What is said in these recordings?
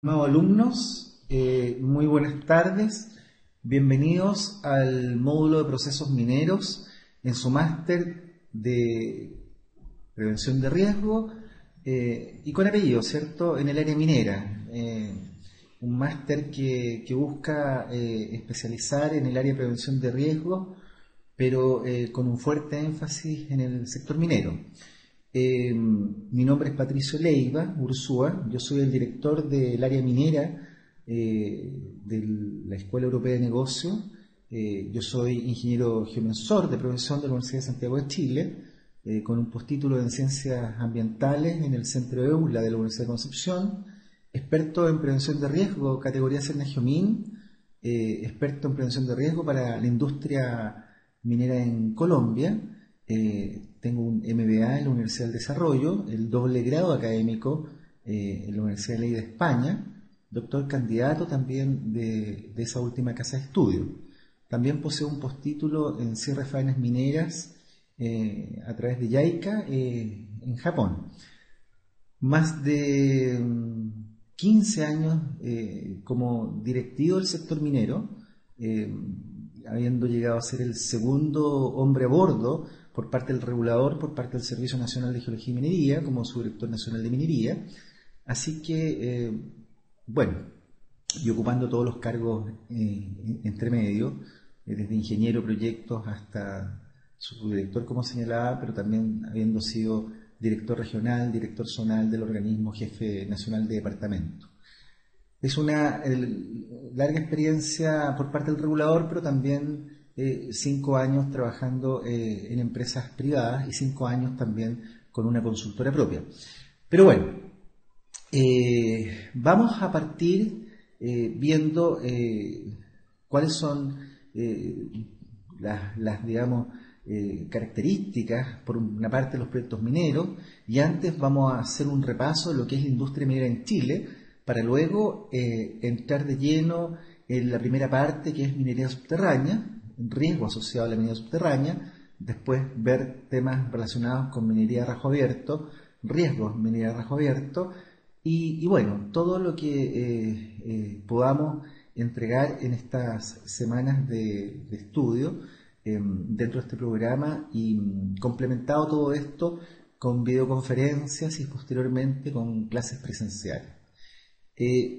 Nuevos alumnos, muy buenas tardes. Bienvenidos al módulo de procesos mineros en su máster de prevención de riesgo y con apellido, ¿cierto? En el área minera. Un máster que busca especializar en el área de prevención de riesgo, pero con un fuerte énfasis en el sector minero. Mi nombre es Patricio Leiva Ursúa, yo soy el director del área minera de la Escuela Europea de Negocios. Yo soy ingeniero geomensor de profesión de la Universidad de Santiago de Chile, con un postítulo en Ciencias Ambientales en el Centro EULA de la Universidad de Concepción, experto en prevención de riesgo, categoría Cernagiomín, experto en prevención de riesgo para la industria minera en Colombia. Tengo un MBA en la Universidad del Desarrollo, el doble grado académico en la Universidad de Ley de España, doctor candidato también de esa última casa de estudio. También poseo un postítulo en cierre de faenas mineras a través de JICA en Japón. Más de 15 años como directivo del sector minero, eh, habiendo llegado a ser el segundo hombre a bordo por parte del regulador, por parte del Servicio Nacional de Geología y Minería, como subdirector nacional de minería. Así que, bueno, y ocupando todos los cargos entre medio, desde ingeniero proyectos hasta subdirector, como señalaba, pero también habiendo sido director regional, director zonal del organismo, jefe nacional de departamento. Es una larga experiencia por parte del regulador, pero también 5 años trabajando en empresas privadas y 5 años también con una consultora propia. Pero bueno, vamos a partir viendo cuáles son digamos, características, por una parte, de los proyectos mineros, y antes vamos a hacer un repaso de lo que es la industria minera en Chile, para luego entrar de lleno en la primera parte, que es minería subterránea, riesgo asociado a la minería subterránea, después ver temas relacionados con minería a rajo abierto, riesgos en minería a rajo abierto, y bueno, todo lo que podamos entregar en estas semanas de estudio dentro de este programa y complementado todo esto con videoconferencias y posteriormente con clases presenciales.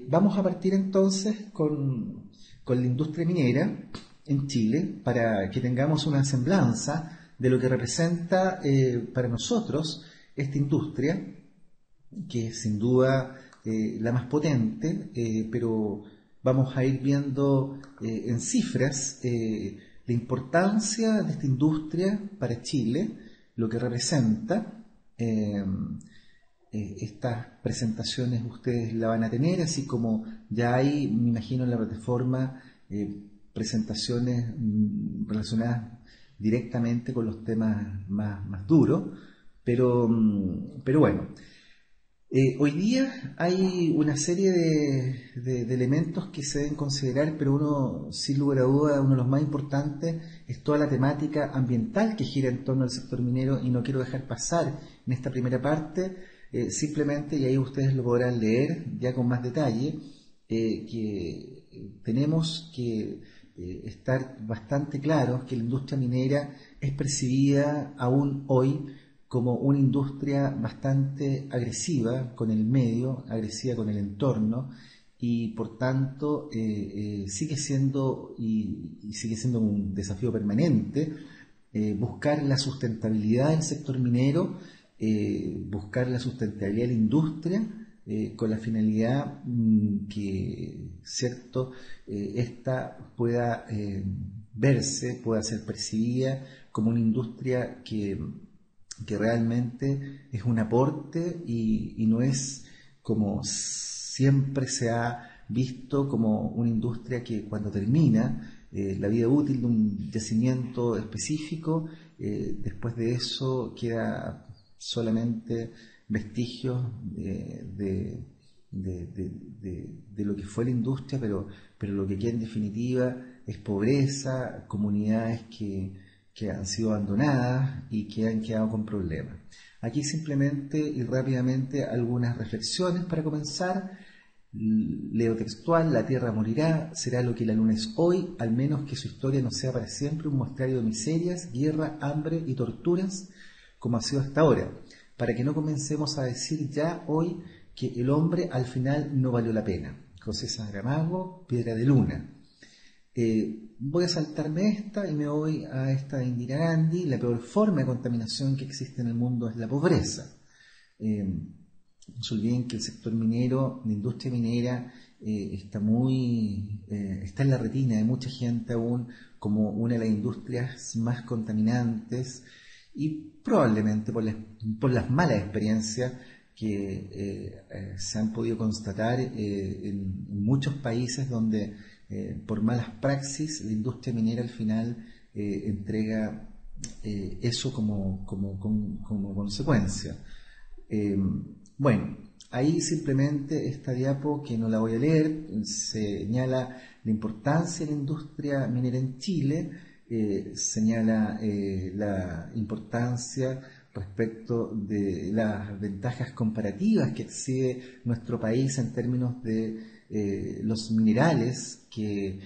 Vamos a partir entonces con la industria minera en Chile para que tengamos una semblanza de lo que representa para nosotros esta industria, que es sin duda la más potente, pero vamos a ir viendo en cifras la importancia de esta industria para Chile, lo que representa. Estas presentaciones ustedes la van a tener, así como ya hay, me imagino, en la plataforma presentaciones relacionadas directamente con los temas más duros, pero bueno. Hoy día hay una serie de elementos que se deben considerar, pero uno, sin lugar a duda, uno de los más importantes es toda la temática ambiental que gira en torno al sector minero, y no quiero dejar pasar en esta primera parte, simplemente, y ahí ustedes lo podrán leer ya con más detalle, que tenemos que estar bastante claros que la industria minera es percibida aún hoy como una industria bastante agresiva con el medio, agresiva con el entorno, y por tanto sigue siendo y sigue siendo un desafío permanente buscar la sustentabilidad del sector minero, buscar la sustentabilidad de la industria, con la finalidad que, cierto, esta pueda verse, pueda ser percibida como una industria que realmente es un aporte y no es como siempre se ha visto como una industria que cuando termina la vida útil de un yacimiento específico, después de eso queda solamente vestigios de lo que fue la industria, pero lo que queda en definitiva es pobreza, comunidades que han sido abandonadas y que han quedado con problemas. Aquí simplemente y rápidamente algunas reflexiones para comenzar. Leo textual: la tierra morirá, será lo que la luna es hoy, al menos que su historia no sea para siempre un muestrario de miserias, guerra, hambre y torturas, como ha sido hasta ahora, para que no comencemos a decir ya hoy que el hombre al final no valió la pena. José Saramago, Piedra de Luna. Voy a saltarme esta y me voy a esta de Indira Gandhi: la peor forma de contaminación que existe en el mundo es la pobreza. No se olviden que el sector minero, la industria minera, está en la retina de mucha gente aún como una de las industrias más contaminantes, y probablemente por las malas experiencias que se han podido constatar en muchos países donde por malas praxis la industria minera al final entrega eso como consecuencia. Bueno, ahí simplemente esta diapo, que no la voy a leer, señala la importancia de la industria minera en Chile, señala la importancia respecto de las ventajas comparativas que exhibe nuestro país en términos de los minerales que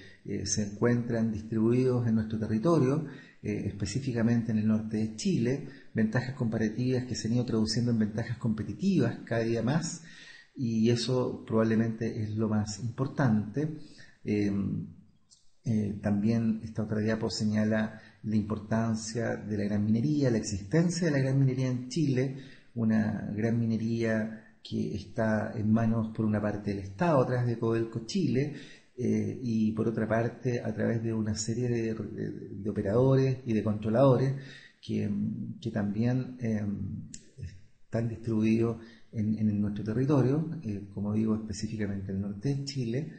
se encuentran distribuidos en nuestro territorio, específicamente en el norte de Chile, ventajas comparativas que se han ido traduciendo en ventajas competitivas cada día más, y eso probablemente es lo más importante. También esta otra diapo señala la importancia de la gran minería, la existencia de la gran minería en Chile, una gran minería que está en manos por una parte del Estado a través de Codelco Chile, y por otra parte a través de una serie de operadores y de controladores que también están distribuidos en nuestro territorio, como digo, específicamente en el norte de Chile,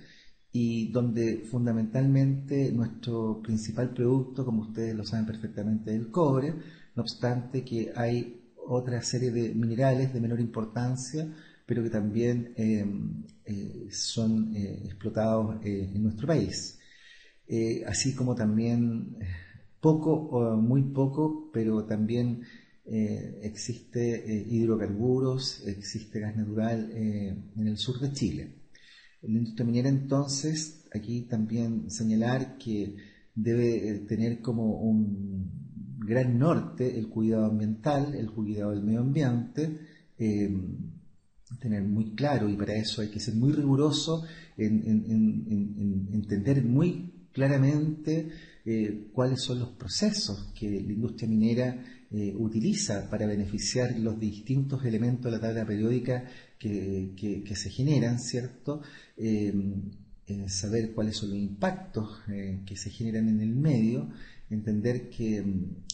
y donde fundamentalmente nuestro principal producto, como ustedes lo saben perfectamente, es el cobre, no obstante que hay otra serie de minerales de menor importancia, pero que también son explotados en nuestro país. Así como también poco o muy poco, pero también existe hidrocarburos, existe gas natural en el sur de Chile. La industria minera, entonces, aquí también señalar que debe tener como un gran norte el cuidado ambiental, el cuidado del medio ambiente, tener muy claro, y para eso hay que ser muy riguroso en entender muy claramente cuáles son los procesos que la industria minera utiliza para beneficiar los distintos elementos de la tabla periódica que se generan, ¿cierto? Saber cuáles son los impactos que se generan en el medio, entender que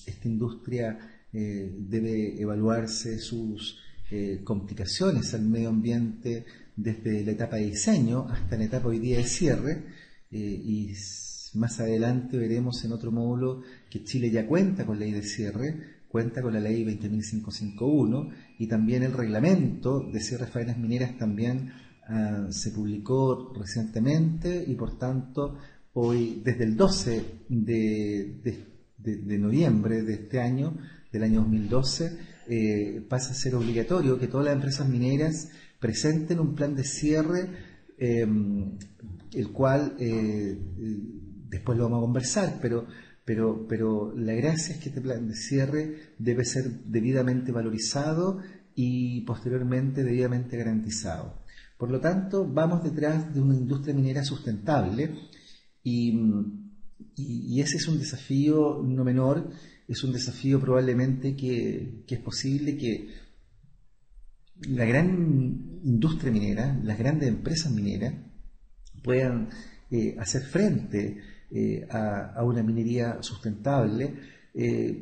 esta industria debe evaluarse sus complicaciones al medio ambiente desde la etapa de diseño hasta la etapa hoy día de cierre, y más adelante veremos en otro módulo que Chile ya cuenta con ley de cierre, cuenta con la ley 20.551, y también el reglamento de cierre de faenas mineras también se publicó recientemente, y por tanto hoy, desde el 12 de noviembre de este año, del año 2012, pasa a ser obligatorio que todas las empresas mineras presenten un plan de cierre, el cual después lo vamos a conversar, pero la gracia es que este plan de cierre debe ser debidamente valorizado y posteriormente debidamente garantizado. Por lo tanto, vamos detrás de una industria minera sustentable, y ese es un desafío no menor, es un desafío probablemente que es posible que la gran industria minera, las grandes empresas mineras, puedan hacer frente a una minería sustentable,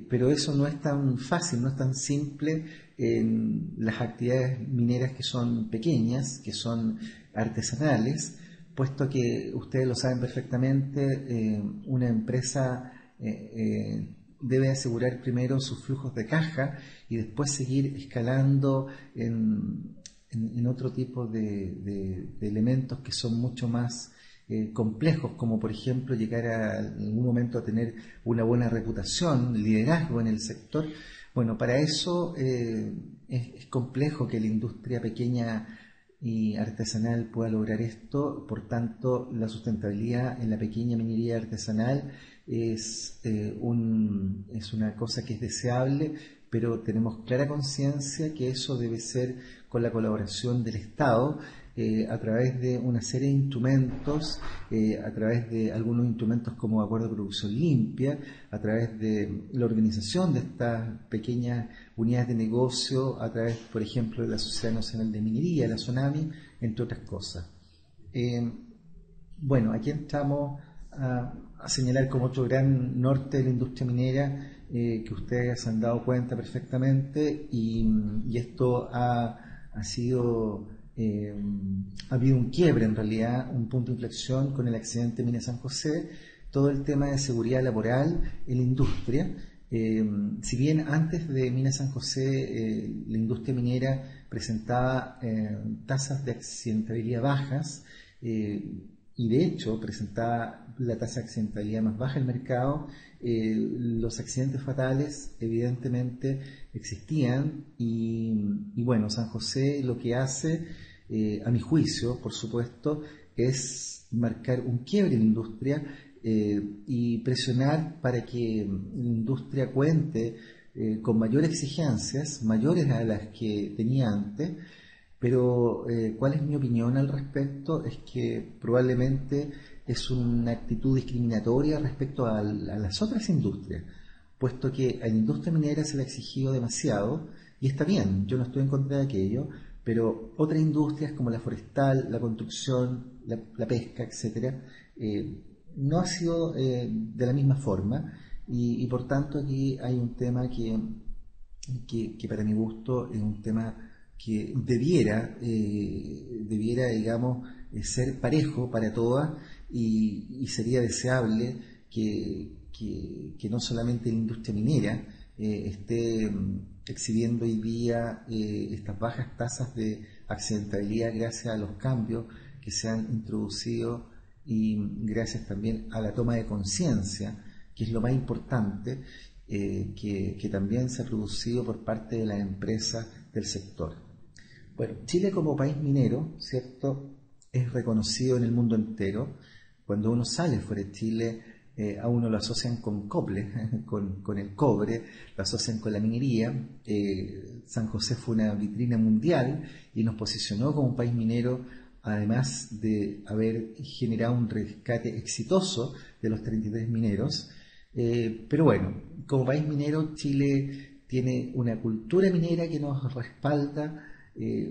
pero eso no es tan fácil, no es tan simple en las actividades mineras que son pequeñas, que son artesanales, puesto que ustedes lo saben perfectamente, una empresa debe asegurar primero sus flujos de caja y después seguir escalando en otro tipo de elementos que son mucho más complejos, como por ejemplo llegar en algún momento a tener una buena reputación, liderazgo en el sector. Bueno, para eso es complejo que la industria pequeña y artesanal pueda lograr esto. Por tanto, la sustentabilidad en la pequeña minería artesanal es una cosa que es deseable, pero tenemos clara conciencia que eso debe ser con la colaboración del Estado, a través de una serie de instrumentos, a través de algunos instrumentos como Acuerdo de Producción Limpia, a través de la organización de estas pequeñas unidades de negocio, a través, por ejemplo, de la Sociedad Nacional de Minería, la SONAMI, entre otras cosas. Bueno, aquí entramos a señalar como otro gran norte de la industria minera, que ustedes se han dado cuenta perfectamente, y esto ha sido, ha habido un quiebre en realidad, un punto de inflexión con el accidente de Mina San José, todo el tema de seguridad laboral en la industria. Si bien antes de Mina San José la industria minera presentaba tasas de accidentabilidad bajas, y de hecho presentaba la tasa de accidentabilidad más baja del mercado, los accidentes fatales evidentemente existían, y bueno, San José lo que hace, a mi juicio, por supuesto, es marcar un quiebre en la industria, y presionar para que la industria cuente con mayores exigencias, mayores a las que tenía antes. Pero ¿cuál es mi opinión al respecto? Es que probablemente es una actitud discriminatoria respecto a las otras industrias, puesto que a la industria minera se le ha exigido demasiado, y está bien, yo no estoy en contra de aquello, pero otras industrias como la forestal, la construcción, la pesca, etcétera, no ha sido de la misma forma, y por tanto aquí hay un tema que para mi gusto es un tema que debiera, digamos, ser parejo para todas, y sería deseable que no solamente la industria minera esté exhibiendo hoy día estas bajas tasas de accidentabilidad gracias a los cambios que se han introducido, y gracias también a la toma de conciencia, que es lo más importante, que también se ha producido por parte de las empresas del sector. Bueno, Chile como país minero, ¿cierto?, es reconocido en el mundo entero. Cuando uno sale fuera de Chile, a uno lo asocian con cobre, con el cobre, lo asocian con la minería. San José fue una vitrina mundial y nos posicionó como un país minero, además de haber generado un rescate exitoso de los 33 mineros. Pero bueno, como país minero, Chile tiene una cultura minera que nos respalda,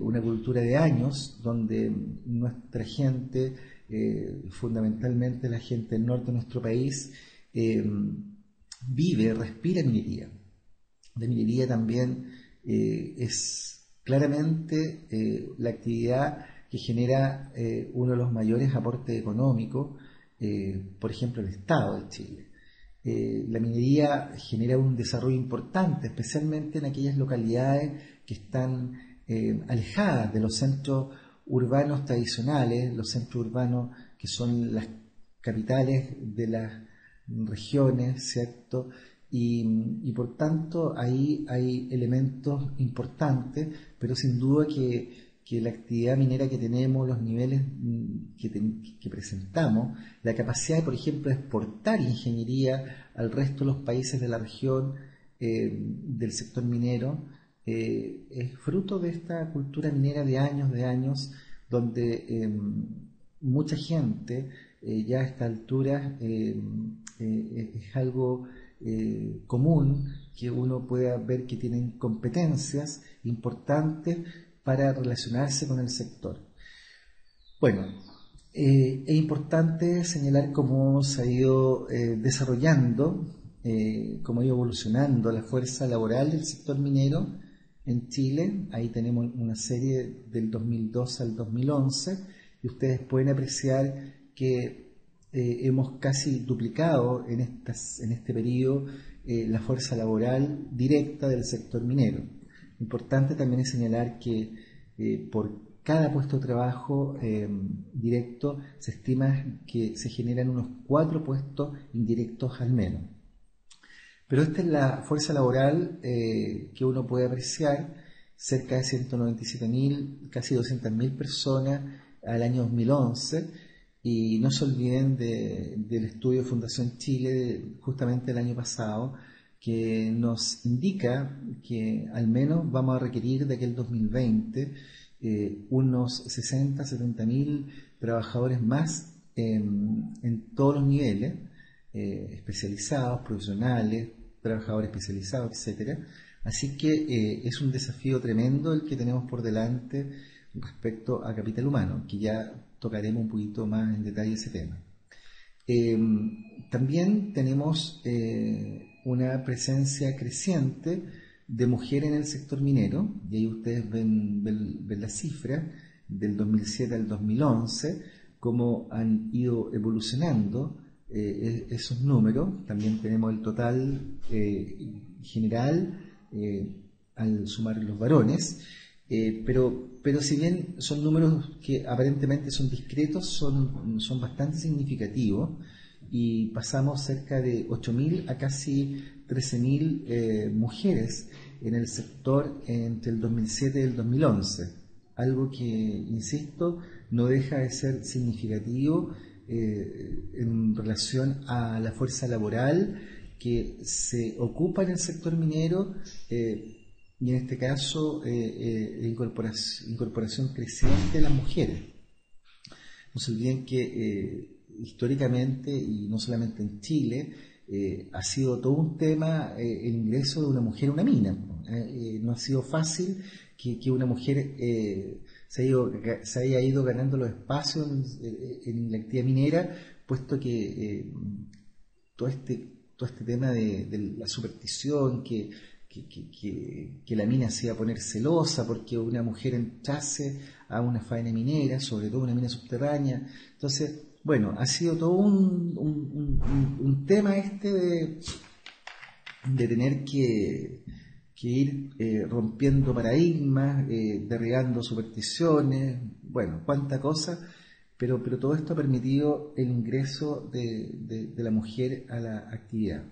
una cultura de años, donde nuestra gente, fundamentalmente la gente del norte de nuestro país, vive, respira minería. La minería también es claramente la actividad que genera uno de los mayores aportes económicos, por ejemplo, el Estado de Chile. La minería genera un desarrollo importante, especialmente en aquellas localidades que están alejadas de los centros urbanos tradicionales, los centros urbanos que son las capitales de las regiones, ¿cierto? Y por tanto ahí hay elementos importantes, pero sin duda que la actividad minera que tenemos, los niveles que presentamos, la capacidad de, por ejemplo, de exportar ingeniería al resto de los países de la región, del sector minero, es fruto de esta cultura minera de años, donde mucha gente ya a esta altura es algo común que uno pueda ver que tienen competencias importantes para relacionarse con el sector. Bueno, es importante señalar cómo se ha ido desarrollando, cómo ha ido evolucionando la fuerza laboral del sector minero en Chile. Ahí tenemos una serie del 2002 al 2011, y ustedes pueden apreciar que hemos casi duplicado en este periodo la fuerza laboral directa del sector minero. Importante también es señalar que por cada puesto de trabajo directo se estima que se generan unos 4 puestos indirectos al menos. Pero esta es la fuerza laboral que uno puede apreciar. cerca de 197.000, casi 200.000 personas al año 2011. Y no se olviden del estudio de Fundación Chile justamente el año pasado, que nos indica que al menos vamos a requerir de aquel 2020 unos 60, 70.000 trabajadores más en todos los niveles, especializados, profesionales, trabajadores especializados, etcétera. Así que es un desafío tremendo el que tenemos por delante respecto a capital humano, que ya tocaremos un poquito más en detalle ese tema. También tenemos una presencia creciente de mujeres en el sector minero, y ahí ustedes ven la cifra del 2007 al 2011, cómo han ido evolucionando esos números. También tenemos el total general al sumar los varones, pero si bien son números que aparentemente son discretos, son bastante significativos, y pasamos cerca de 8.000 a casi 13.000 mujeres en el sector entre el 2007 y el 2011, algo que, insisto, no deja de ser significativo en relación a la fuerza laboral que se ocupa en el sector minero, y en este caso incorporación creciente de las mujeres. No se olviden que históricamente, y no solamente en Chile, ha sido todo un tema el ingreso de una mujer a una mina. No ha sido fácil que una mujer se haya ido ganando los espacios en la actividad minera, puesto que todo este tema de la superstición, que la mina se iba a poner celosa porque una mujer entrase a una faena minera, sobre todo una mina subterránea. Entonces, bueno, ha sido todo un tema de tener que ir rompiendo paradigmas, derribando supersticiones, bueno, cuánta cosa, pero todo esto ha permitido el ingreso de la mujer a la actividad.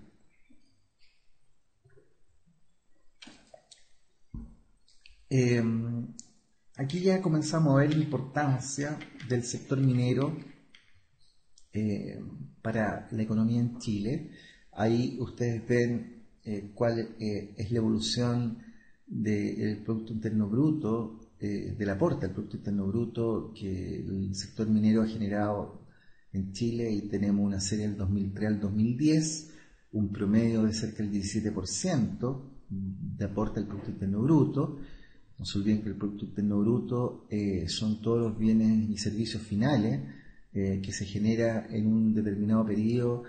Aquí ya comenzamos a ver la importancia del sector minero para la economía en Chile. Ahí ustedes ven cuál es la evolución del Producto Interno Bruto, del aporte al Producto Interno Bruto que el sector minero ha generado en Chile, y tenemos una serie del 2003 al 2010, un promedio de cerca del 17% de aporte al Producto Interno Bruto. No se olviden que el Producto Interno Bruto son todos los bienes y servicios finales que se genera en un determinado periodo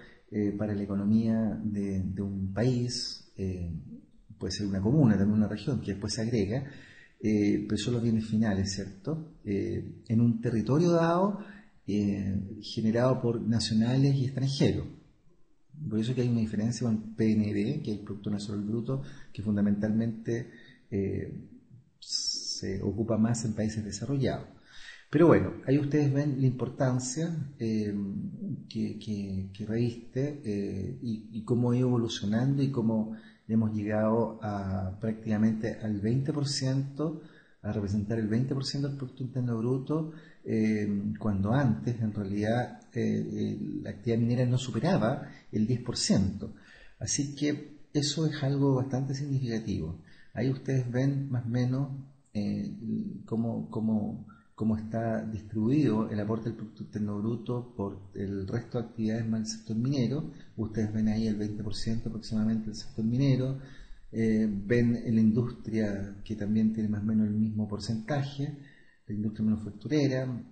para la economía de un país, puede ser una comuna, también una región, que después se agrega, pero son los bienes finales, ¿cierto? En un territorio dado, generado por nacionales y extranjeros. Por eso que hay una diferencia con PNB, que es el Producto Nacional Bruto, que fundamentalmente se ocupa más en países desarrollados. Pero bueno, ahí ustedes ven la importancia que reviste, y cómo ha ido evolucionando, y cómo hemos llegado prácticamente al 20%, a representar el 20% del Producto Interno Bruto, cuando antes en realidad la actividad minera no superaba el 10%. Así que eso es algo bastante significativo. Ahí ustedes ven más o menos cómo está distribuido el aporte del Producto Interno Bruto por el resto de actividades más del sector minero. Ustedes ven ahí el 20% aproximadamente del sector minero. Ven en la industria, que también tiene más o menos el mismo porcentaje, la industria manufacturera,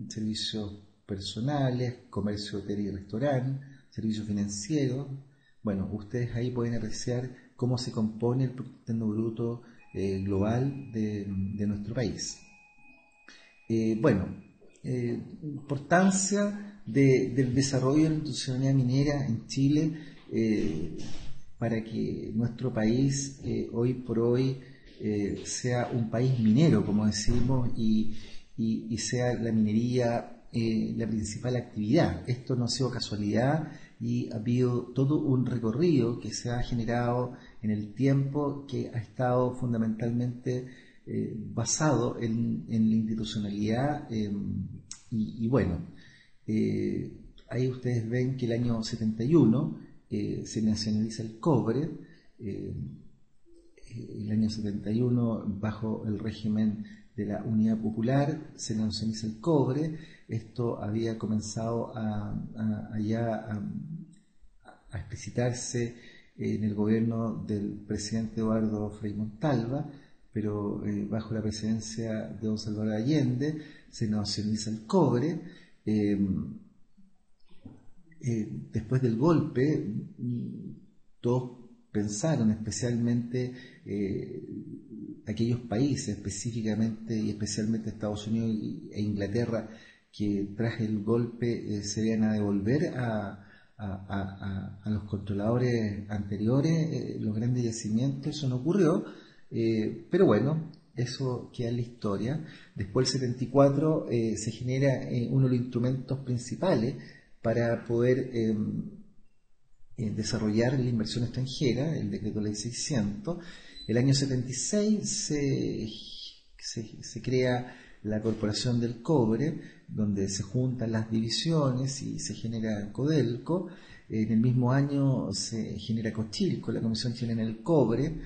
servicios personales, comercio, hotel y restaurante, servicios financieros. Bueno, ustedes ahí pueden apreciar cómo se compone el Producto Interno Bruto global de nuestro país. Importancia del desarrollo de la industrialidad minera en Chile, para que nuestro país hoy por hoy sea un país minero, como decimos, y sea la minería la principal actividad. Esto no ha sido casualidad y ha habido todo un recorrido que se ha generado en el tiempo, que ha estado fundamentalmente basado en la institucionalidad y bueno, ahí ustedes ven que el año 71 se nacionaliza el cobre. El año 71, bajo el régimen de la Unidad Popular, se nacionaliza el cobre. Esto había comenzado ya a explicitarse en el gobierno del presidente Eduardo Frei Montalva, pero bajo la presidencia de don Salvador Allende se nacionaliza el cobre. Después del golpe, todos pensaron, especialmente aquellos países, especialmente Estados Unidos e Inglaterra, que tras el golpe se iban a devolver a los controladores anteriores los grandes yacimientos. Eso no ocurrió, pero bueno, eso queda en la historia. Después del 74 se genera uno de los instrumentos principales para poder desarrollar la inversión extranjera, el decreto ley 600. El año 76 se crea la Corporación del Cobre, donde se juntan las divisiones y se genera Codelco. En el mismo año se genera Cochilco, la Comisión Chilena del Cobre,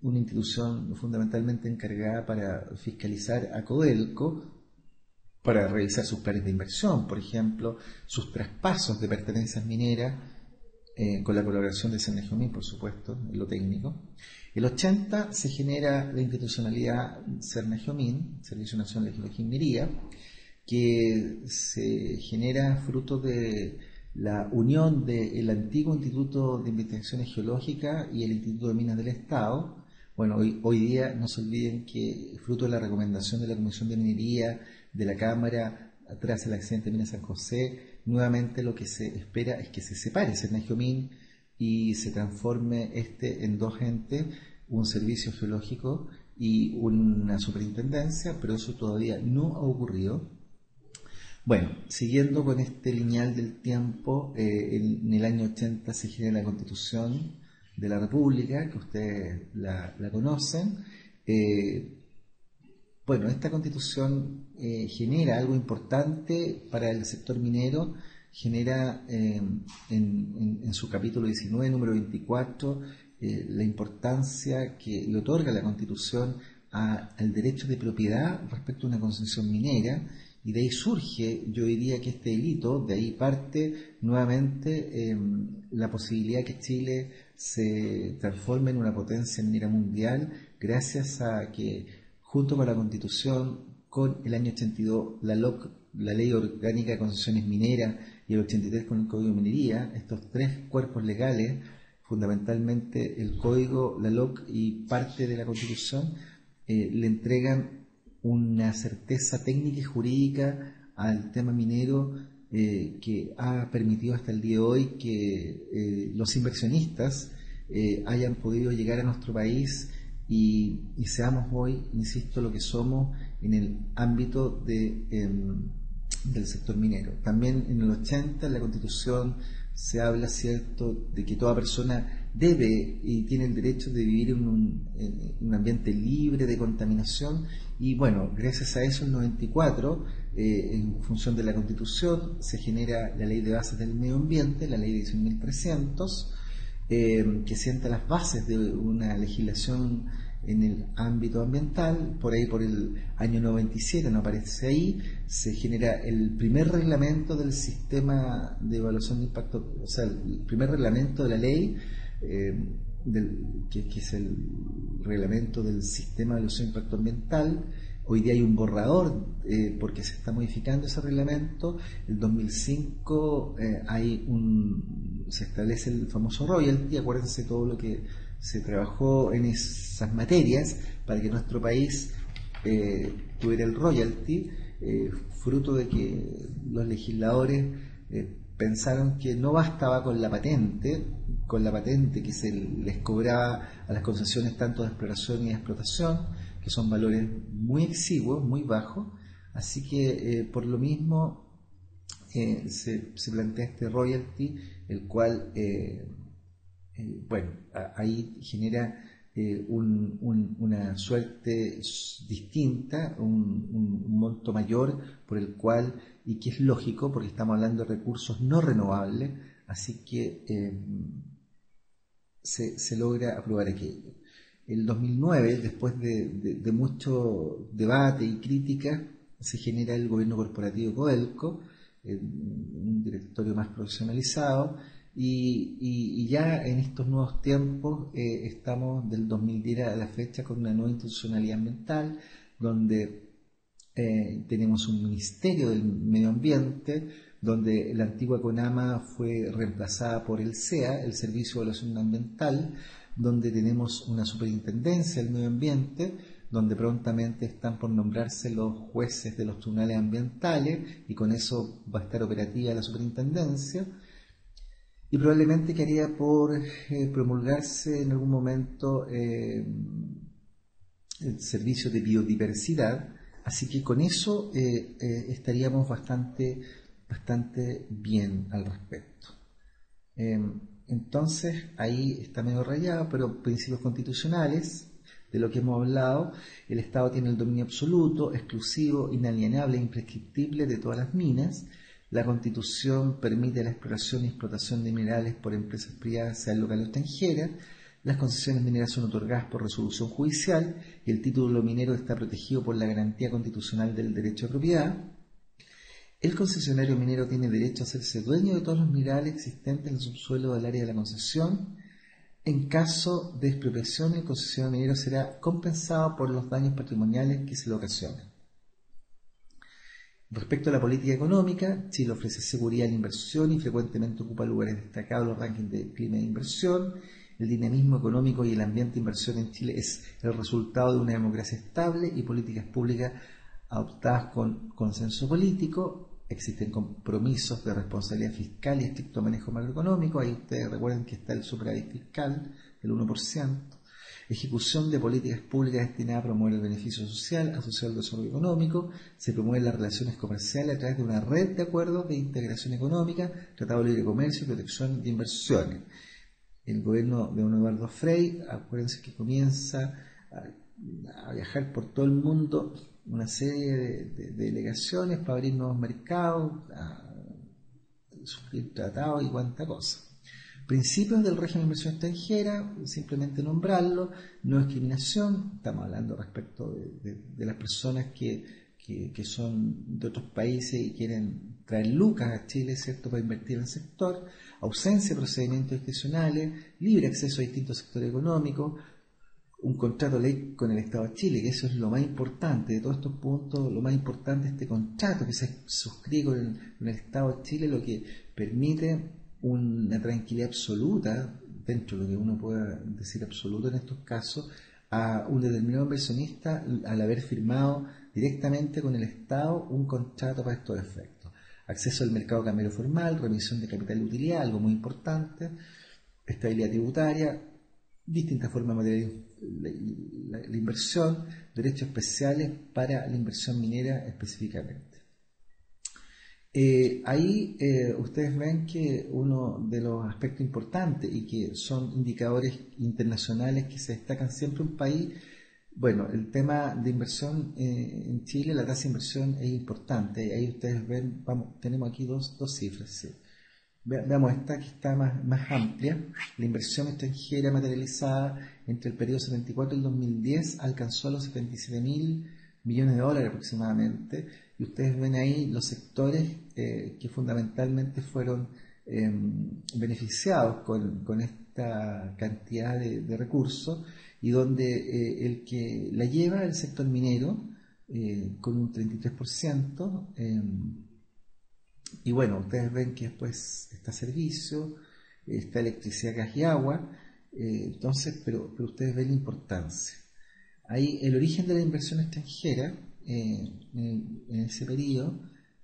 una institución fundamentalmente encargada para fiscalizar a Codelco, para revisar sus planes de inversión, por ejemplo, sus traspasos de pertenencias mineras, con la colaboración de Cernagiomín, por supuesto, en lo técnico. El 80 se genera la institucionalidad Cernagiomín, Servicio Nacional de Geología y Minería, que se genera fruto de la unión del antiguo Instituto de Investigaciones Geológicas y el Instituto de Minas del Estado. Bueno, hoy día no se olviden que fruto de la recomendación de la Comisión de Minería de la Cámara tras el accidente de Mina San José, nuevamente lo que se espera es que se separe Cernagiomín y se transforme en dos entes, un servicio geológico y una superintendencia, pero eso todavía no ha ocurrido. Bueno, siguiendo con este lineal del tiempo, en el año 80 se genera la Constitución de la República, que ustedes la conocen. Bueno, esta Constitución genera algo importante para el sector minero, genera en su capítulo 19, número 24, la importancia que le otorga la Constitución al derecho de propiedad respecto a una concesión minera, y de ahí surge, yo diría que este delito, de ahí parte nuevamente la posibilidad que Chile se transforme en una potencia minera mundial, gracias a que junto con la Constitución, con el año 82 la LOC, la Ley Orgánica de Concesiones Mineras, y el 83 con el Código de Minería, estos tres cuerpos legales, fundamentalmente el Código, la LOC y parte de la Constitución, le entregan una certeza técnica y jurídica al tema minero, que ha permitido hasta el día de hoy que los inversionistas hayan podido llegar a nuestro país y seamos hoy, insisto, lo que somos en el ámbito del sector minero. También en el 80 en la Constitución se habla, cierto, de que toda persona debe y tiene el derecho de vivir en un ambiente libre de contaminación, y bueno, gracias a eso en 94, en función de la Constitución, se genera la Ley de Bases del Medio Ambiente, la Ley de 18.300, que sienta las bases de una legislación en el ámbito ambiental. Por ahí, por el año 97, no aparece ahí, se genera el primer reglamento del sistema de evaluación de impacto, o sea, el primer reglamento de la ley, que es el reglamento del sistema de evaluación de impacto ambiental. Hoy día hay un borrador porque se está modificando ese reglamento. El 2005 se establece el famoso royalty. Acuérdense todo lo que se trabajó en esas materias para que nuestro país tuviera el royalty, fruto de que los legisladores pensaron que no bastaba con la patente que se les cobraba a las concesiones tanto de exploración y de explotación, que son valores muy exiguos, muy bajos. Así que por lo mismo se plantea este royalty, el cual, bueno, ahí genera una suerte distinta, un monto mayor por el cual, y que es lógico porque estamos hablando de recursos no renovables, así que se logra aprobar aquello. El 2009, después de mucho debate y crítica, se genera el gobierno corporativo Codelco, un directorio más profesionalizado, y ya en estos nuevos tiempos estamos del 2010 a la fecha con una nueva institucionalidad ambiental, donde tenemos un Ministerio del Medio Ambiente, donde la antigua CONAMA fue reemplazada por el SEA, el Servicio de Evaluación Ambiental, donde tenemos una superintendencia del medio ambiente, donde prontamente están por nombrarse los jueces de los tribunales ambientales, y con eso va a estar operativa la superintendencia, y probablemente quedaría por promulgarse en algún momento el servicio de biodiversidad, así que con eso estaríamos bastante bien al respecto. Entonces ahí está medio rayado, pero principios constitucionales, de lo que hemos hablado: el Estado tiene el dominio absoluto, exclusivo, inalienable e imprescriptible de todas las minas. La Constitución permite la exploración y explotación de minerales por empresas privadas, sean locales o extranjeras. Las concesiones mineras son otorgadas por resolución judicial y el título minero está protegido por la garantía constitucional del derecho de propiedad. El concesionario minero tiene derecho a hacerse dueño de todos los minerales existentes en el subsuelo del área de la concesión. En caso de expropiación, el concesionario minero será compensado por los daños patrimoniales que se le ocasionen. Respecto a la política económica, Chile ofrece seguridad en la inversión y frecuentemente ocupa lugares destacados en los rankings de clima de inversión. El dinamismo económico y el ambiente de inversión en Chile es el resultado de una democracia estable y políticas públicas adoptadas con consenso político. Existen compromisos de responsabilidad fiscal y estricto manejo macroeconómico. Ahí ustedes recuerden que está el superávit fiscal, el 1%. Ejecución de políticas públicas destinadas a promover el beneficio social asociado al desarrollo económico. Se promueven las relaciones comerciales a través de una red de acuerdos de integración económica, tratado de libre comercio y protección de inversiones. El gobierno de don Eduardo Frei, acuérdense que comienza a viajar por todo el mundo una serie de delegaciones para abrir nuevos mercados, a suscribir tratados y cuánta cosa. Principios del régimen de inversión extranjera, simplemente nombrarlo: no discriminación. Estamos hablando respecto de las personas que son de otros países y quieren traer lucas a Chile, ¿cierto?, para invertir en el sector. Ausencia de procedimientos discrecionales, libre acceso a distintos sectores económicos, un contrato ley con el Estado de Chile, que eso es lo más importante de todos estos puntos. Lo más importante es este contrato que se suscribe con el Estado de Chile, lo que permite una tranquilidad absoluta, dentro de lo que uno pueda decir absoluto en estos casos, a un determinado inversionista al haber firmado directamente con el Estado un contrato para estos efectos. Acceso al mercado cambiario formal, remisión de capital de utilidad, algo muy importante, estabilidad tributaria, distintas formas de materializar la inversión, derechos especiales para la inversión minera específicamente. Ahí ustedes ven que uno de los aspectos importantes y que son indicadores internacionales que se destacan siempre en un país, bueno, el tema de inversión en Chile, la tasa de inversión es importante. Ahí ustedes ven, tenemos aquí dos cifras. ¿Sí? Veamos esta que está más amplia. La inversión extranjera materializada entre el periodo 74 y el 2010 alcanzó los 77.000 millones de dólares aproximadamente, y ustedes ven ahí los sectores que fundamentalmente fueron beneficiados con esta cantidad de recursos, y donde el que la lleva el sector minero con un 33%. Y bueno, ustedes ven que después está servicio, está electricidad, gas y agua. Entonces, pero ustedes ven la importancia. Ahí el origen de la inversión extranjera en ese periodo,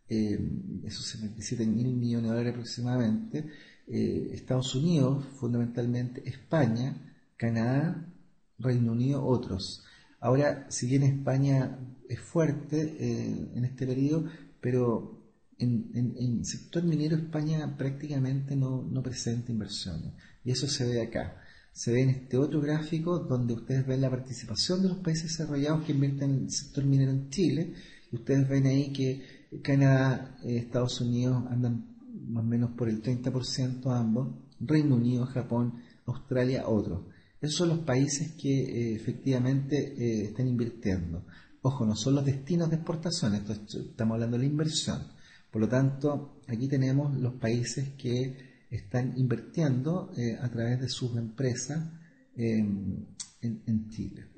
esos 77.000 millones de dólares aproximadamente, Estados Unidos, fundamentalmente España, Canadá, Reino Unido, otros. Ahora, si bien España es fuerte en este periodo, pero en el sector minero España prácticamente no presenta inversiones. Y eso se ve acá. Se ve en este otro gráfico donde ustedes ven la participación de los países desarrollados que invierten en el sector minero en Chile. Y ustedes ven ahí que Canadá, Estados Unidos andan más o menos por el 30% ambos, Reino Unido, Japón, Australia, otros. Esos son los países que efectivamente están invirtiendo. Ojo, no son los destinos de exportación, estamos hablando de la inversión. Por lo tanto, aquí tenemos los países que están invirtiendo a través de sus empresas en Chile.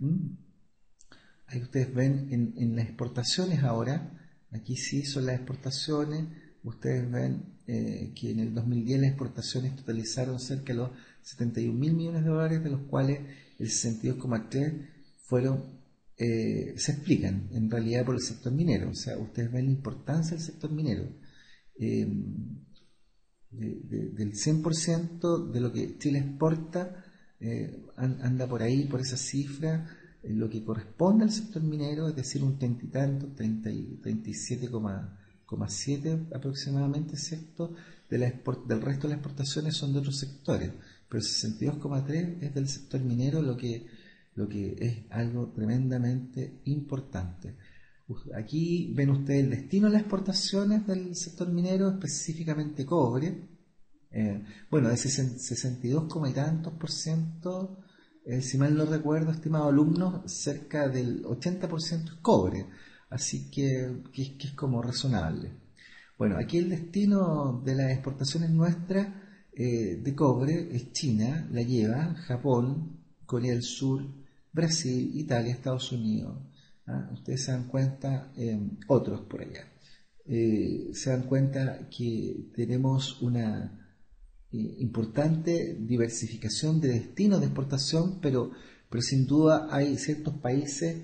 Ahí ustedes ven en las exportaciones ahora, aquí sí son las exportaciones, ustedes ven que en el 2010 las exportaciones totalizaron cerca de los 71 mil millones de dólares, de los cuales el 62,3 fueron, se explican en realidad por el sector minero. O sea, ustedes ven la importancia del sector minero. Del 100% de lo que Chile exporta, anda por ahí, por esa cifra, lo que corresponde al sector minero, es decir, un 30 y tanto, 37,7 aproximadamente, ¿cierto? Del resto de las exportaciones son de otros sectores, pero el 62,3 es del sector minero, lo que es algo tremendamente importante. Aquí ven ustedes el destino de las exportaciones del sector minero, específicamente cobre. Bueno, de 62, y tantos por ciento, si mal no recuerdo, estimados alumnos, cerca del 80% es cobre, así que es como razonable. Bueno, aquí el destino de las exportaciones nuestras de cobre es China, la lleva Japón, Corea del Sur, Brasil, Italia, Estados Unidos. Ustedes se dan cuenta, otros por allá. Se dan cuenta que tenemos una importante diversificación de destinos de exportación, pero sin duda hay ciertos países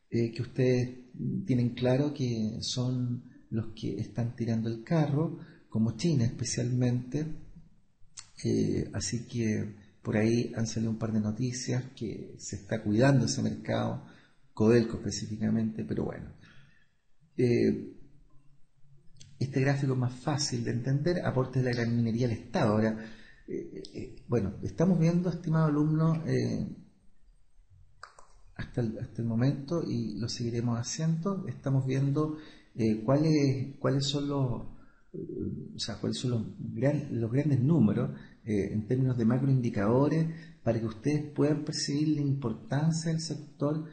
que ustedes tienen claro que son los que están tirando el carro, como China especialmente, así que por ahí han salido un par de noticias que se está cuidando ese mercado, Codelco específicamente, pero bueno. Este gráfico es más fácil de entender, aportes de la gran minería al Estado. Ahora, bueno, estamos viendo, estimado alumno, hasta el momento, y lo seguiremos haciendo, estamos viendo cuáles son los grandes números en términos de macroindicadores para que ustedes puedan percibir la importancia del sector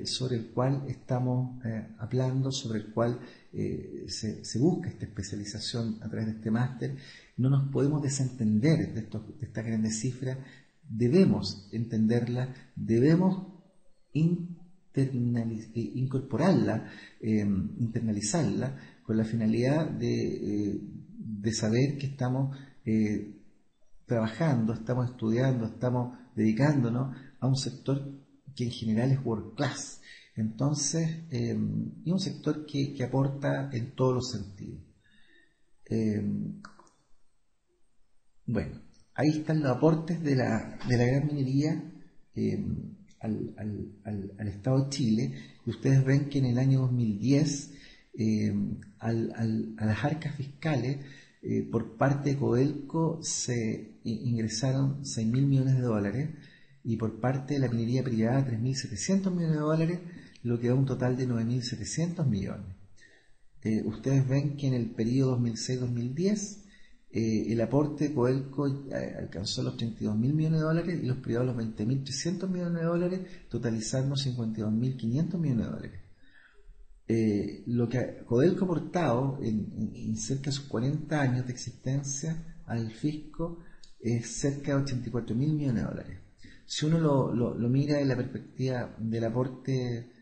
sobre el cual estamos hablando, sobre el cual se busca esta especialización a través de este máster. No nos podemos desentender de estas grandes cifras, debemos entenderlas, debemos incorporarla, internalizarla, con la finalidad de saber que estamos trabajando, estamos estudiando, estamos dedicándonos a un sector que en general es world class. Entonces, y un sector que aporta en todos los sentidos. Bueno, ahí están los aportes de la gran minería al Estado de Chile, y ustedes ven que en el año 2010 a las arcas fiscales por parte de Codelco se ingresaron 6.000 millones de dólares, y por parte de la minería privada 3.700 millones de dólares, lo que da un total de 9.700 millones. Ustedes ven que en el periodo 2006-2010 el aporte de Codelco alcanzó los 32.000 millones de dólares y los privados los 20.300 millones de dólares, totalizando 52.500 millones de dólares. Lo que Codelco ha aportado en cerca de sus 40 años de existencia al fisco es cerca de 84.000 millones de dólares. Si uno lo mira en la perspectiva del aporte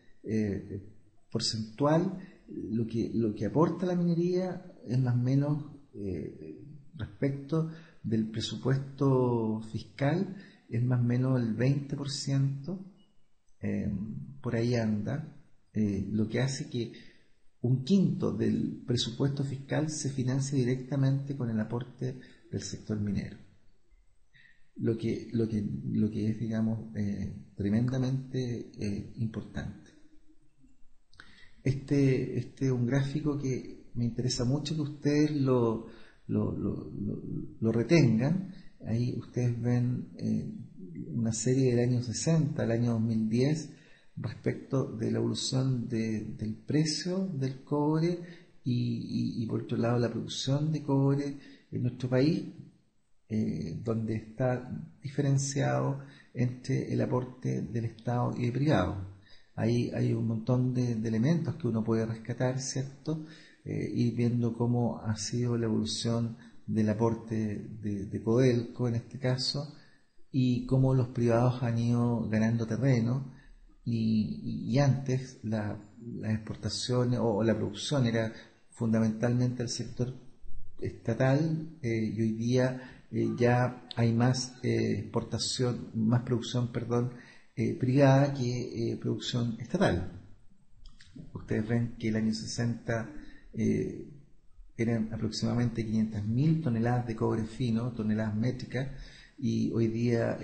porcentual, lo que aporta la minería es más o menos respecto del presupuesto fiscal, es más o menos el 20%, por ahí anda, lo que hace que un quinto del presupuesto fiscal se financie directamente con el aporte del sector minero. lo que es, digamos, tremendamente importante. Este es un gráfico que me interesa mucho que ustedes lo retengan. Ahí ustedes ven una serie del año 60 al año 2010 respecto de la evolución del precio del cobre y por otro lado la producción de cobre en nuestro país, donde está diferenciado entre el aporte del Estado y el privado. Ahí hay un montón de elementos que uno puede rescatar, ¿cierto? Ir viendo cómo ha sido la evolución del aporte de Codelco en este caso y cómo los privados han ido ganando terreno y antes las exportaciones o la producción era fundamentalmente el sector estatal y hoy día ya hay más exportación, más producción, perdón, privada que producción estatal. Ustedes ven que el año 60 eran aproximadamente 500.000 toneladas de cobre fino, toneladas métricas, y hoy día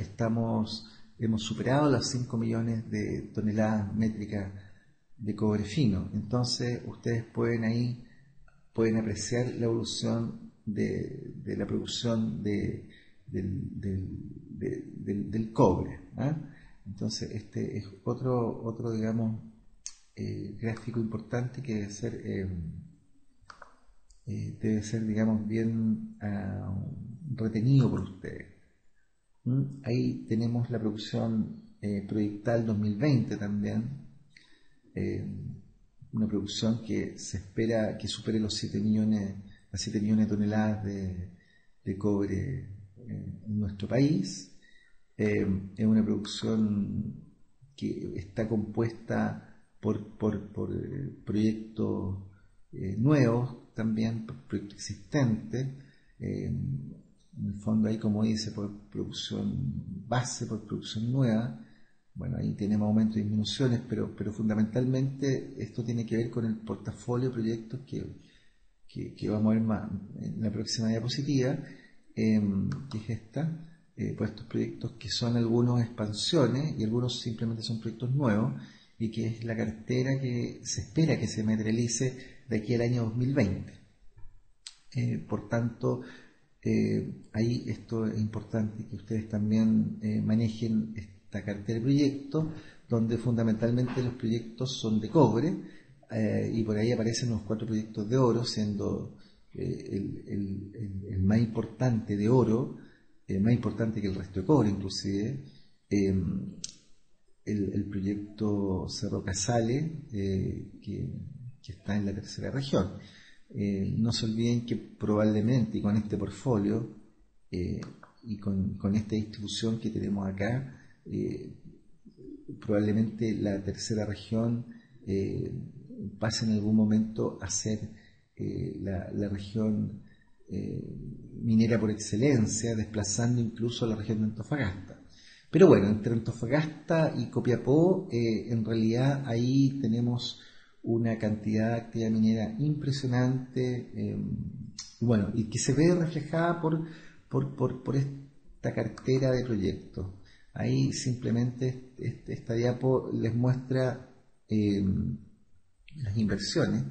hemos superado las 5 millones de toneladas métricas de cobre fino. Entonces ustedes pueden apreciar la evolución de la producción del cobre. Entonces este es otro digamos, gráfico importante que debe ser digamos, bien retenido por ustedes. Ahí tenemos la producción proyectal 2020 también, una producción que se espera que supere las 7 millones de toneladas de cobre en nuestro país. Es una producción que está compuesta por proyectos nuevos, también por proyectos existentes. En el fondo ahí, como dice, por producción base, por producción nueva. Bueno, ahí tenemos aumentos y disminuciones, pero fundamentalmente esto tiene que ver con el portafolio de proyectos que vamos a ver más en la próxima diapositiva, que es esta. Pues estos proyectos que son algunos expansiones y algunos simplemente son proyectos nuevos y que es la cartera que se espera que se materialice de aquí al año 2020. Por tanto, ahí esto es importante que ustedes también manejen esta cartera de proyectos, donde fundamentalmente los proyectos son de cobre, y por ahí aparecen los 4 proyectos de oro, siendo el más importante de oro, más importante que el resto de cobre inclusive, el proyecto Cerro Casale, que está en la tercera región. No se olviden que probablemente, y con este portfolio y con esta distribución que tenemos acá, probablemente la tercera región pase en algún momento a ser la región minera por excelencia, desplazando incluso a la región de Antofagasta. Pero bueno, entre Antofagasta y Copiapó, en realidad ahí tenemos una cantidad de actividad minera impresionante, bueno, y que se ve reflejada por esta cartera de proyectos. Ahí simplemente esta diapo les muestra las inversiones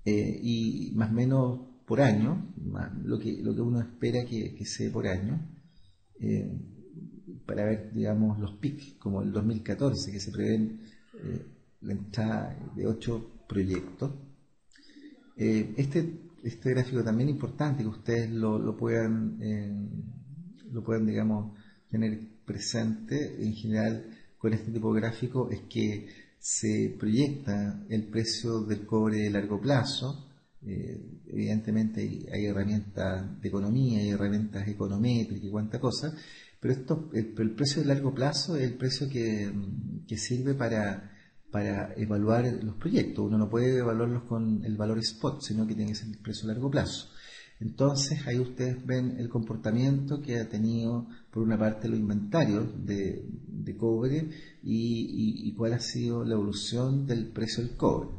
y más o menos por año, lo que uno espera que se dé por año, para ver, digamos, los PIC, como el 2014, que se prevén la entrada de 8 proyectos. Este gráfico también es importante que ustedes lo puedan, digamos, tener presente. En general, con este tipo de gráfico es que se proyecta el precio del cobre de largo plazo. Evidentemente hay herramientas de economía, hay herramientas econométricas y cuánta cosa, pero el precio de largo plazo es el precio que sirve para evaluar los proyectos. Uno no puede evaluarlos con el valor spot, sino que tiene que ser el precio a largo plazo. Entonces ahí ustedes ven el comportamiento que ha tenido por una parte los inventarios de cobre y cuál ha sido la evolución del precio del cobre.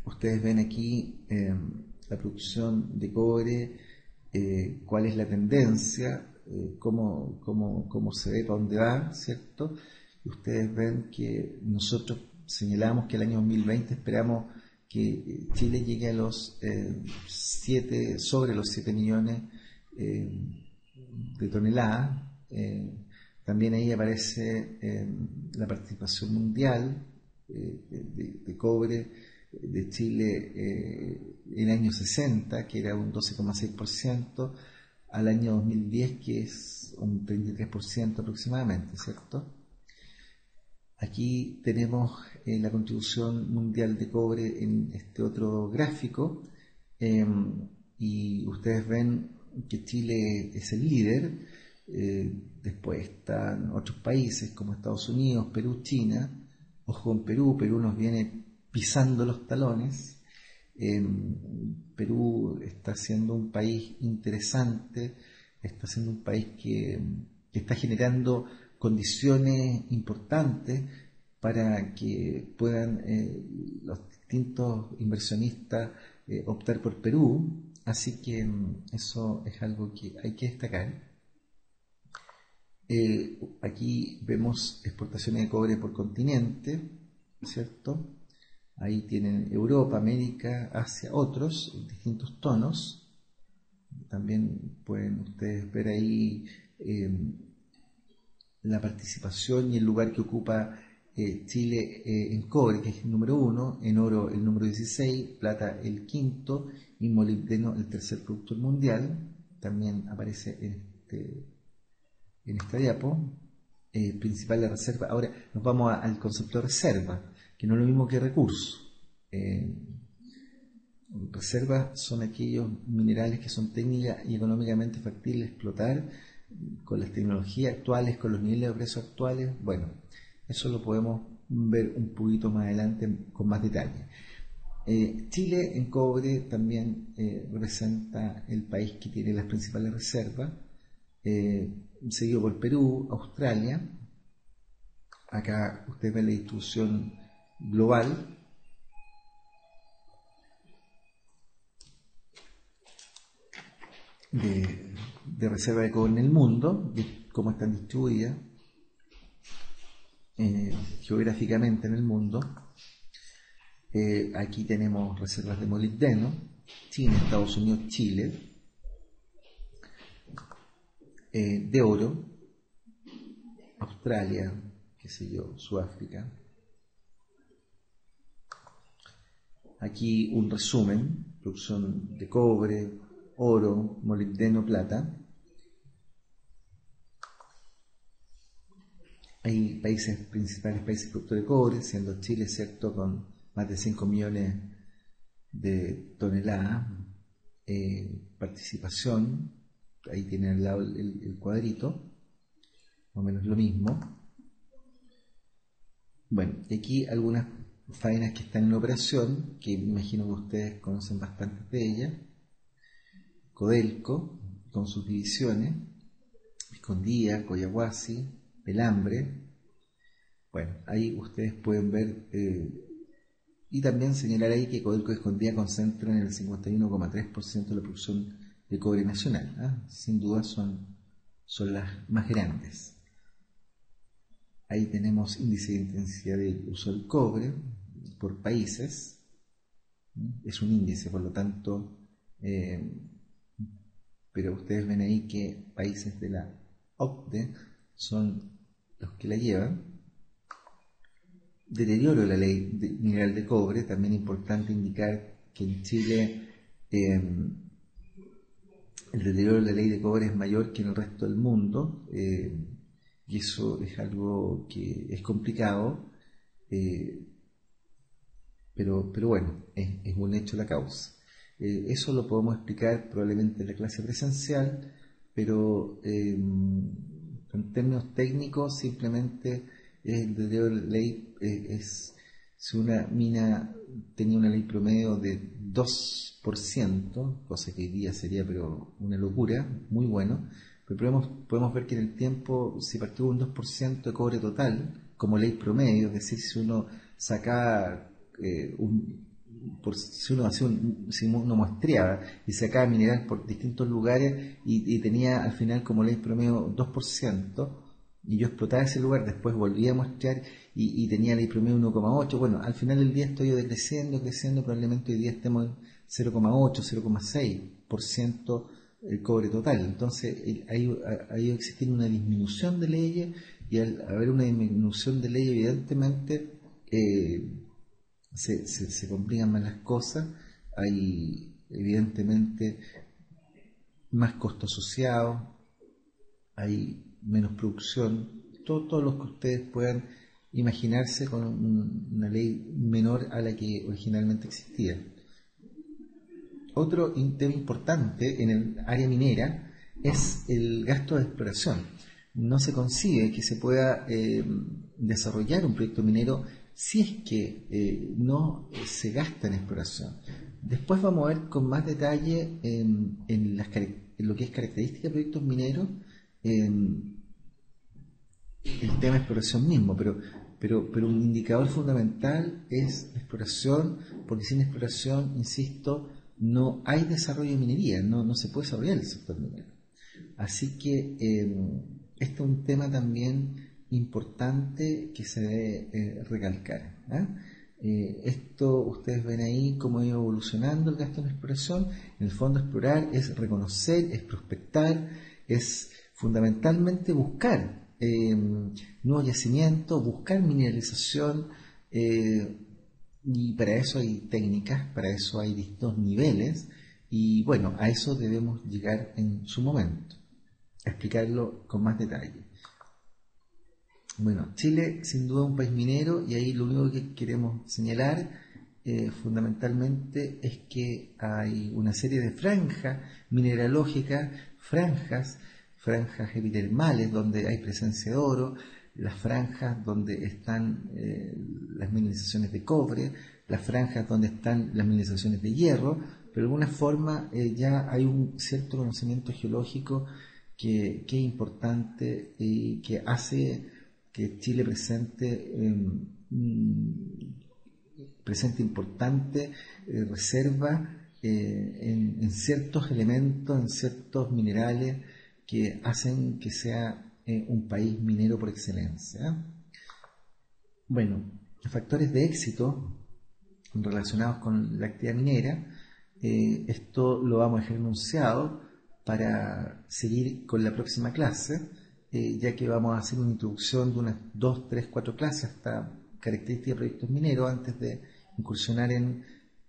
Ustedes ven aquí la producción de cobre, cuál es la tendencia, cómo se ve, para dónde va, ¿cierto? Y ustedes ven que nosotros señalamos que el año 2020 esperamos que Chile llegue a los sobre los 7 millones de toneladas. También ahí aparece la participación mundial de cobre de Chile en el año 60, que era un 12,6%, al año 2010, que es un 33% aproximadamente, ¿cierto? Aquí tenemos la contribución mundial de cobre en este otro gráfico, y ustedes ven que Chile es el líder. Después están otros países como Estados Unidos, Perú, China. Ojo en Perú, Perú nos viene pisando los talones. Perú está siendo un país interesante, está siendo un país que está generando condiciones importantes para que puedan los distintos inversionistas optar por Perú. Así que eso es algo que hay que destacar. Aquí vemos exportaciones de cobre por continente, ¿cierto? Ahí tienen Europa, América, Asia, otros, distintos tonos. También pueden ustedes ver ahí la participación y el lugar que ocupa Chile en cobre, que es el número 1, en oro el número 16, plata el quinto y molibdeno el tercer productor mundial. También aparece en esta diapo. Principal de reserva. Ahora nos vamos al concepto de reserva, que no es lo mismo que recurso. Reservas son aquellos minerales que son técnica y económicamente factibles de explotar con las tecnologías actuales, con los niveles de precio actuales. Bueno, eso lo podemos ver un poquito más adelante con más detalle. Chile en cobre también representa el país que tiene las principales reservas, seguido por Perú, Australia. Acá ustedes ven la distribución global. De reserva de cobre en el mundo, de cómo están distribuidas geográficamente en el mundo. Aquí tenemos reservas de molibdeno, China, Estados Unidos, Chile, de oro, Australia, qué sé yo, Sudáfrica. Aquí un resumen: producción de cobre, oro, molibdeno, plata. Hay principales países productores de cobre, siendo Chile, ¿cierto?, con más de 5 millones de toneladas. Participación, ahí tienen al lado el cuadrito, más o menos lo mismo. Bueno, aquí algunas faenas que están en operación, que me imagino que ustedes conocen bastante de ellas. Codelco, con sus divisiones, Escondida, Collahuasi, Pelambre. Bueno, ahí ustedes pueden ver, y también señalar ahí que Codelco y Escondida concentran el 51,3% de la producción de cobre nacional. Sin duda son las más grandes. Ahí tenemos índice de intensidad de uso del cobre por países. Es un índice, por lo tanto, pero ustedes ven ahí que países de la OCDE son los que la llevan. Deterioro de la ley mineral de cobre. También es importante indicar que en Chile el deterioro de la ley de cobre es mayor que en el resto del mundo, y eso es algo que es complicado, pero bueno, es un hecho la causa. Eso lo podemos explicar probablemente en la clase presencial, pero en términos técnicos simplemente el deterioro de la ley si una mina tenía una ley promedio de 2%, cosa que hoy día sería pero una locura, muy bueno, pero podemos ver que en el tiempo, si partió un 2% de cobre total como ley promedio, es decir, si uno sacaba si uno hacía si uno muestreaba y sacaba mineral por distintos lugares y tenía al final como ley promedio 2%, y yo explotaba ese lugar, después volvía a muestrear y tenía ley promedio 1,8, bueno, al final del día estoy creciendo, probablemente hoy día estemos en 0,8, 0,6% el cobre total. Entonces, ha ido existiendo una disminución de leyes, y al haber una disminución de leyes, evidentemente, se complican más las cosas, hay evidentemente más costos asociados, hay menos producción, todo lo que ustedes puedan imaginarse con una ley menor a la que originalmente existía. Otro tema importante en el área minera es el gasto de exploración. No se concibe que se pueda desarrollar un proyecto minero si es que no se gasta en exploración. Después vamos a ver con más detalle en lo que es característica de proyectos mineros, el tema de exploración mismo, pero un indicador fundamental es la exploración, porque sin exploración, insisto, no hay desarrollo de minería, no se puede desarrollar el sector minero. Así que este es un tema también importante que se debe recalcar. Esto ustedes ven ahí cómo ha ido evolucionando el gasto en exploración. En el fondo, explorar es reconocer, es prospectar, es fundamentalmente buscar nuevos yacimientos, buscar mineralización, y para eso hay técnicas, para eso hay distintos niveles, y bueno, a eso debemos llegar en su momento, a explicarlo con más detalle. Bueno, Chile sin duda es un país minero, y ahí lo único que queremos señalar fundamentalmente es que hay una serie de franjas mineralógicas, franjas epitermales donde hay presencia de oro, las franjas donde están las mineralizaciones de cobre, las franjas donde están las mineralizaciones de hierro, pero de alguna forma ya hay un cierto conocimiento geológico que es importante y que hace que Chile presente importante reserva en ciertos elementos, en ciertos minerales que hacen que sea un país minero por excelencia. Bueno, factores de éxito relacionados con la actividad minera, esto lo vamos a dejar enunciado para seguir con la próxima clase, ya que vamos a hacer una introducción de unas 2, 3, 4 clases hasta características de proyectos mineros antes de incursionar en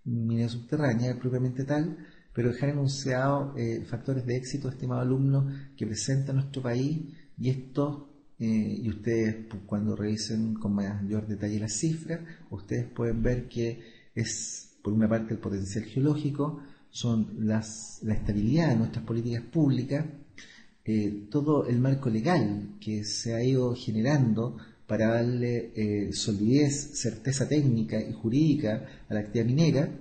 minería subterránea propiamente tal, pero dejar enunciado factores de éxito, estimado alumno, que presenta nuestro país, y esto, y ustedes cuando revisen con mayor detalle las cifras, ustedes pueden ver que es, por una parte, el potencial geológico, son la estabilidad de nuestras políticas públicas, todo el marco legal que se ha ido generando para darle solidez, certeza técnica y jurídica a la actividad minera,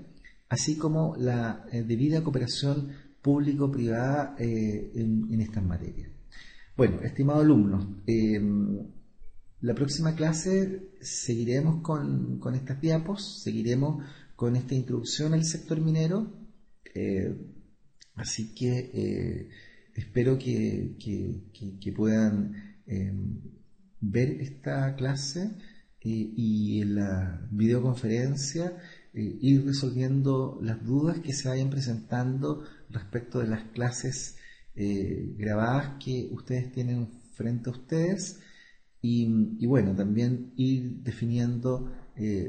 así como la debida cooperación público-privada en estas materias. Bueno, estimados alumnos, la próxima clase seguiremos con estas diapos, seguiremos con esta introducción al sector minero, así que espero que puedan ver esta clase y en la videoconferencia ir resolviendo las dudas que se vayan presentando respecto de las clases grabadas que ustedes tienen frente a ustedes, y bueno, también ir definiendo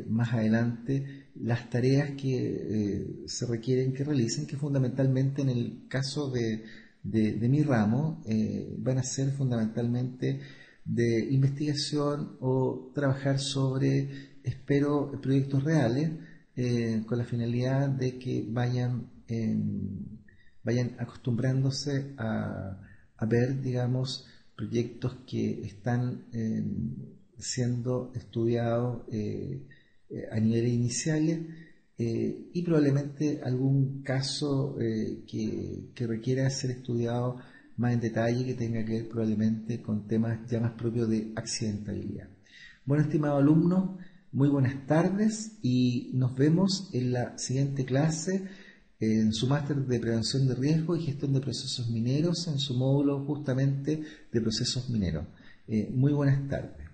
más adelante las tareas que se requieren que realicen, que fundamentalmente en el caso de mi ramo van a ser fundamentalmente de investigación o trabajar sobre, espero, proyectos reales, con la finalidad de que vayan acostumbrándose a ver, digamos, proyectos que están siendo estudiados a niveles iniciales, y probablemente algún caso que requiera ser estudiado más en detalle, que tenga que ver probablemente con temas ya más propios de accidentabilidad. Bueno, estimados alumnos, Muy buenas tardes y nos vemos en la siguiente clase en su máster de prevención de riesgo y gestión de procesos mineros en su módulo justamente de procesos mineros. Muy buenas tardes.